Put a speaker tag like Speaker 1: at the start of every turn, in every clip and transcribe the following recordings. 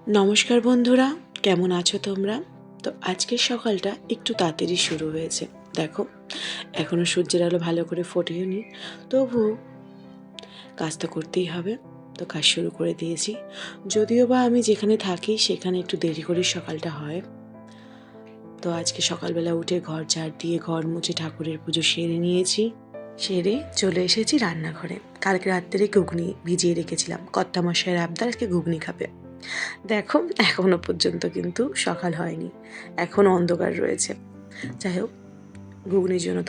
Speaker 1: নমস্কার বন্ধুরা, কেমন আছো তোমরা? তো আজকের সকালটা একটু তাড়াতাড়ি শুরু হয়েছে। দেখো, এখনও সূর্যের আলো ভালো করে ফোটেনি, তবু কাজ তো করতেই হবে। তো কাজ শুরু করে দিয়েছি। যদিও বা আমি যেখানে থাকি সেখানে একটু দেরি করে সকালটা হয়। তো আজকে সকালবেলা উঠে ঘর ঝাড় দিয়ে ঘর মুছে ঠাকুরের পুজো সেরে নিয়েছি। সেরে চলে এসেছি রান্নাঘরে। কালকে রাত্রে ঘুগনি ভিজিয়ে রেখেছিলাম। কর্তামশাইয়ের আবদার আজকে ঘুগনি খাবে। দেখো, এখনো পর্যন্ত কিন্তু সকাল হয়নি, এখনো অন্ধকার রয়েছে। যাই হোক, ঘুগনির জন্য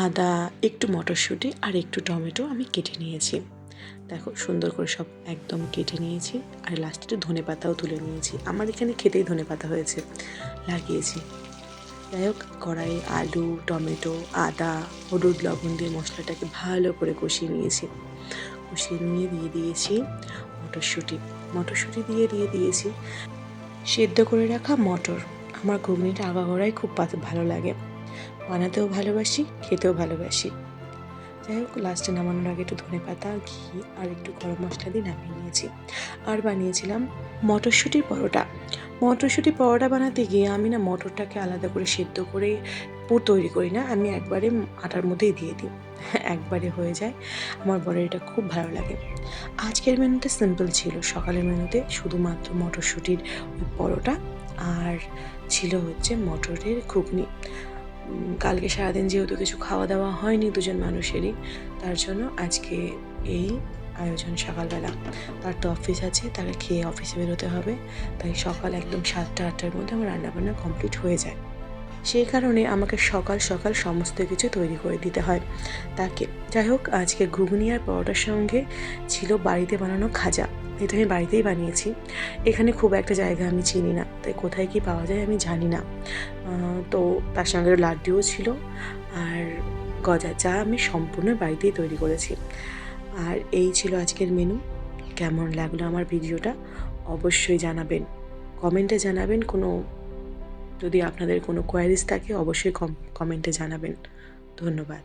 Speaker 1: আদা, একটু মটরশুঁটি আর একটু টমেটো আমি কেটে নিয়েছি। দেখো, সুন্দর করে সব একদম কেটে নিয়েছি। আর লাস্টে একটু ধনেপাতাও তুলে নিয়েছি। আমার এখানে খেতেই ধনেপাতা হয়েছে, লাগিয়েছি। যাই হোক, কড়াই আলু, টমেটো, আদা, হলুদ, লবণ দিয়ে মশলাটাকে ভালো করে কষিয়ে নিয়েছি। কষিয়ে নিয়ে দিয়ে দিয়েছি মটরশুঁটি দিয়ে দিয়েছি সেদ্ধ করে রাখা মটর। আমার ঘুগনিটা আগাগোড়াই খুব ভালো লাগে, বানাতেও ভালোবাসি, খেতেও ভালোবাসি। যাই হোক, লাস্টে নামানোর আগে একটু ধনেপাতা, ঘি আর একটু গরম মশলা দিয়ে নামিয়ে নিয়েছি। আর বানিয়েছিলাম মটরশুঁটির পরোটা। মটরশুঁটির পরোটা বানাতে গিয়ে আমি না মটরটাকে আলাদা করে সেদ্ধ করে পুর তৈরি করি না, আমি একবারে আটার মধ্যেই দিয়ে দিই, একবারে হয়ে যায়। আমার বরের এটা খুব ভালো লাগে। আজকের মেনুটা সিম্পল ছিল। সকালের মেনুতে শুধুমাত্র মটরশুঁটির ওই পরোটা আর ছিল হচ্ছে মটরের ঘুগনি। কালকে সারাদিন যেহেতু কিছু খাওয়া দাওয়া হয়নি দুজন মানুষেরই, তার জন্য আজকে এই আয়োজন সকালবেলা। তার তো অফিস আছে, তাকে খেয়ে অফিসে বেরোতে হবে, তাই সকাল একদম 7টা-8টার মধ্যে আমার রান্নাবান্না কমপ্লিট হয়ে যায়। সেই কারণে আমাকে সকাল সকাল সমস্ত কিছু তৈরি করে দিতে হয় তাকে। যাই হোক, আজকে ঘুগনি আর পরোটার সঙ্গে ছিল বাড়িতে বানানো খাজা। এটা আমি বাড়িতেই বানিয়েছি। এখানে খুব একটা জায়গা আমি চিনি না, তাই কোথায় কী পাওয়া যায় আমি জানি না। তো তার সঙ্গে লাড্ডুও ছিল আর গজা, যা আমি সম্পূর্ণ বাড়িতেই তৈরি করেছি। আর এই ছিল আজকের মেনু। কেমন লাগলো আমার ভিডিওটা অবশ্যই জানাবেন, কমেন্টে জানাবেন। যদি আপনাদের কোনো কোয়ারিজ থাকে অবশ্যই কমেন্টে জানাবেন। ধন্যবাদ।